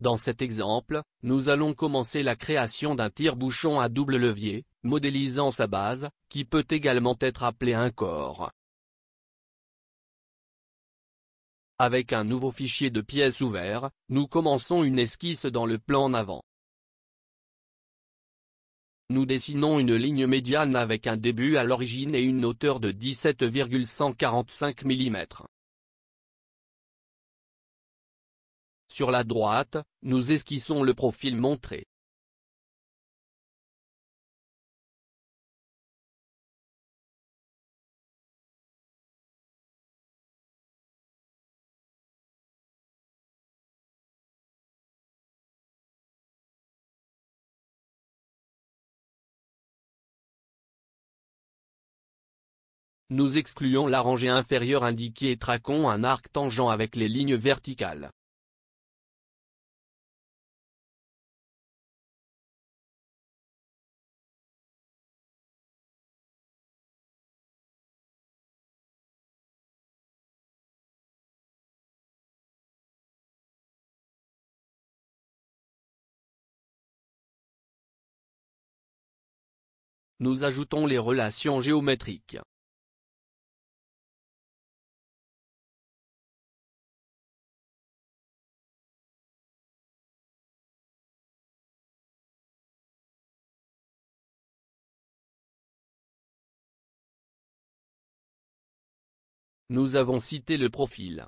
Dans cet exemple, nous allons commencer la création d'un tire-bouchon à double levier, modélisant sa base, qui peut également être appelé un corps. Avec un nouveau fichier de pièces ouvert, nous commençons une esquisse dans le plan avant. Nous dessinons une ligne médiane avec un début à l'origine et une hauteur de 17,145 mm. Sur la droite, nous esquissons le profil montré. Nous excluons la rangée inférieure indiquée et traquons un arc tangent avec les lignes verticales. Nous ajoutons les relations géométriques. Nous avons cité le profil.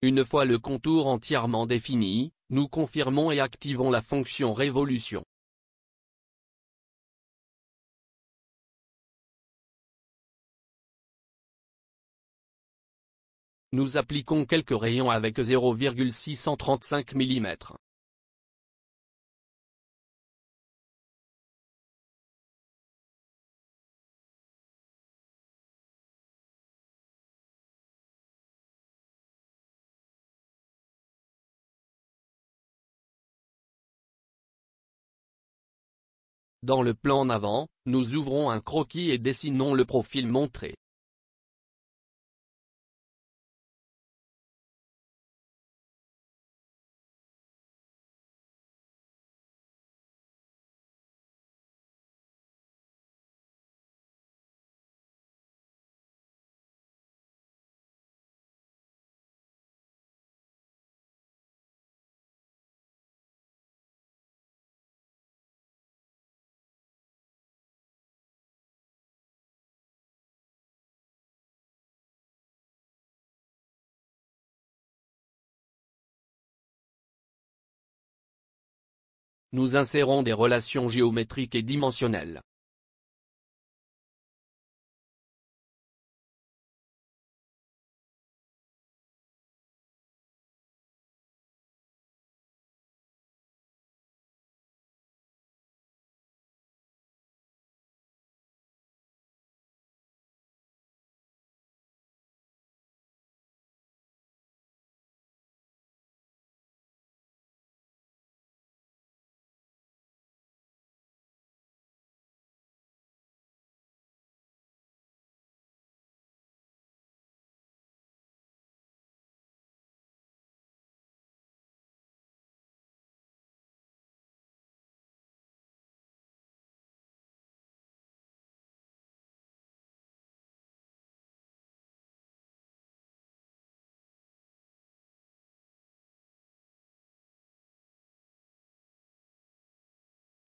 Une fois le contour entièrement défini, nous confirmons et activons la fonction révolution. Nous appliquons quelques rayons avec 0,635 mm. Dans le plan avant, nous ouvrons un croquis et dessinons le profil montré. Nous insérons des relations géométriques et dimensionnelles.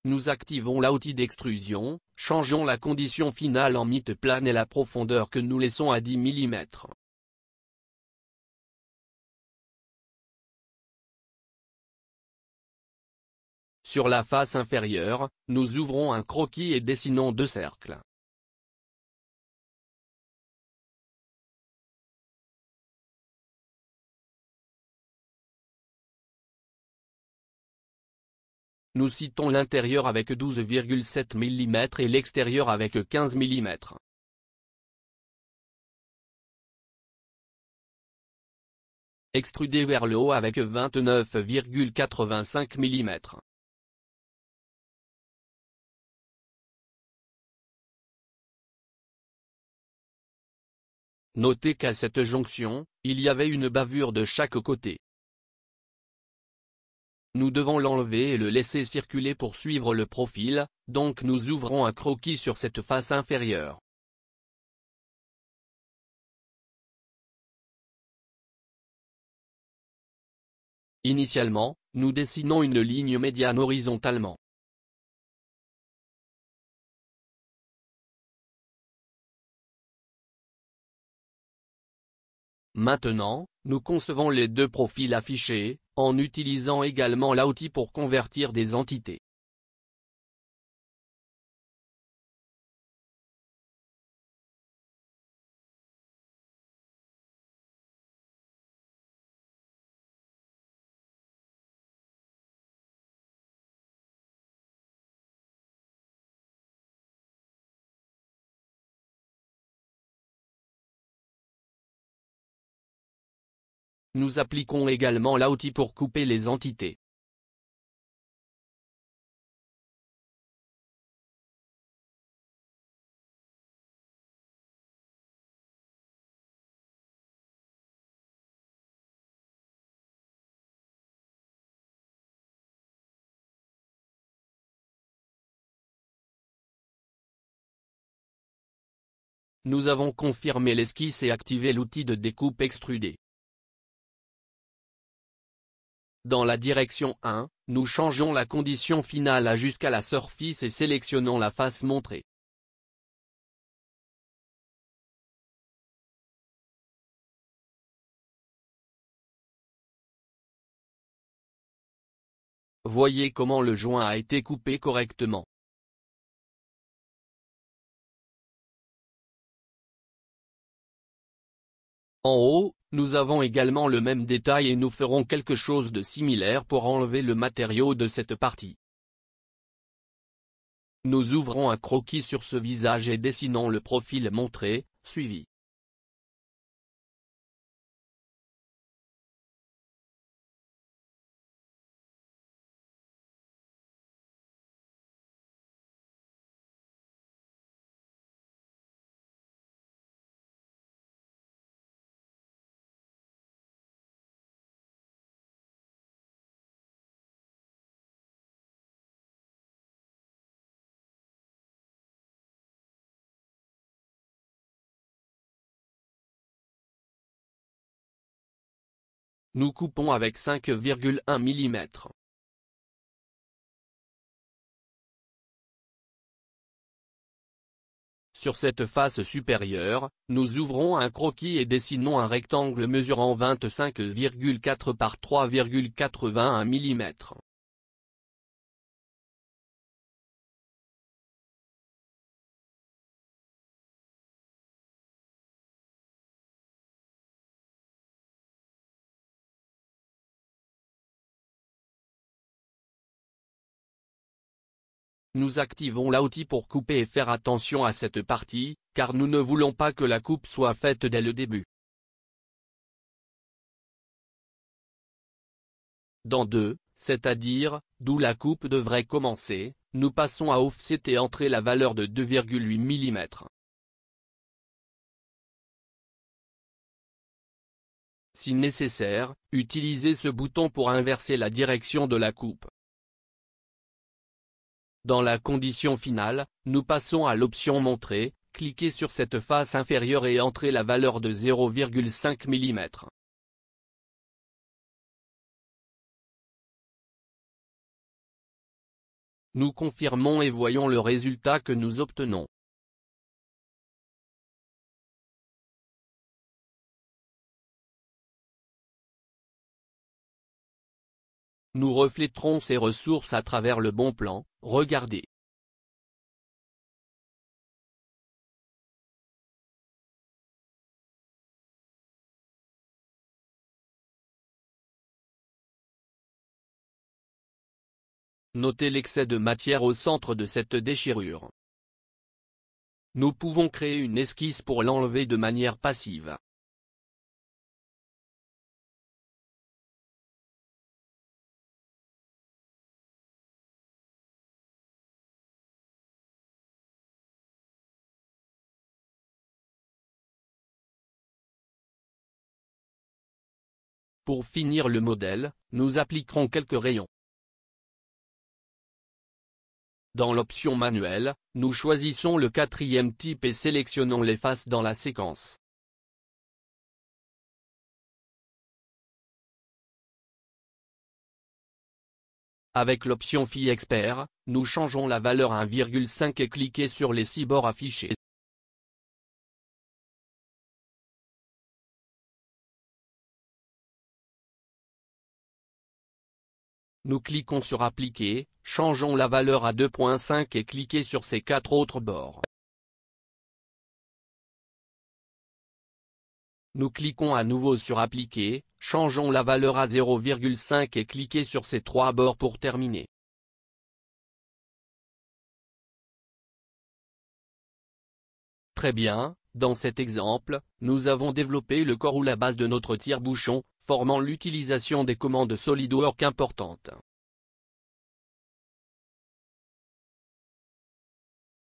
nous activons l'outil d'extrusion, changeons la condition finale en mite plane et la profondeur que nous laissons à 10 mm. Sur la face inférieure, nous ouvrons un croquis et dessinons 2 cercles. Nous citons l'intérieur avec 12,7 mm et l'extérieur avec 15 mm. Extrudé vers le haut avec 29,85 mm. Notez qu'à cette jonction, il y avait une bavure de chaque côté. Nous devons l'enlever et le laisser circuler pour suivre le profil, donc nous ouvrons un croquis sur cette face inférieure. Initialement, nous dessinons une ligne médiane horizontalement. Maintenant, nous concevons les 2 profils affichés, en utilisant également l'outil pour convertir des entités. Nous appliquons également l'outil pour couper les entités. Nous avons confirmé l'esquisse et activé l'outil de découpe extrudée. Dans la direction 1, nous changeons la condition finale à jusqu'à la surface et sélectionnons la face montrée. Voyez comment le joint a été coupé correctement. En haut, nous avons également le même détail et nous ferons quelque chose de similaire pour enlever le matériau de cette partie. Nous ouvrons un croquis sur ce visage et dessinons le profil montré, suivi. Nous coupons avec 5,1 mm. Sur cette face supérieure, nous ouvrons un croquis et dessinons un rectangle mesurant 25,4 par 3,81 mm. Nous activons l'outil pour couper et faire attention à cette partie, car nous ne voulons pas que la coupe soit faite dès le début. Dans 2, c'est-à-dire, d'où la coupe devrait commencer, nous passons à Offset et entrer la valeur de 2,8 mm. Si nécessaire, utilisez ce bouton pour inverser la direction de la coupe. Dans la condition finale, nous passons à l'option Montrer, cliquez sur cette face inférieure et entrez la valeur de 0,5 mm. Nous confirmons et voyons le résultat que nous obtenons. Nous refléterons ces ressources à travers le bon plan, regardez. Notez l'excès de matière au centre de cette déchirure. Nous pouvons créer une esquisse pour l'enlever de manière passive. Pour finir le modèle, nous appliquerons quelques rayons. Dans l'option manuelle, nous choisissons le 4e type et sélectionnons les faces dans la séquence. Avec l'option Fi Expert, nous changeons la valeur 1,5 et cliquez sur les 6 bords affichés. Nous cliquons sur Appliquer, changeons la valeur à 2,5 et cliquez sur ces 4 autres bords. Nous cliquons à nouveau sur Appliquer, changeons la valeur à 0,5 et cliquez sur ces 3 bords pour terminer. Très bien, dans cet exemple, nous avons développé le corps ou la base de notre tire-bouchon, formant l'utilisation des commandes SolidWorks importantes.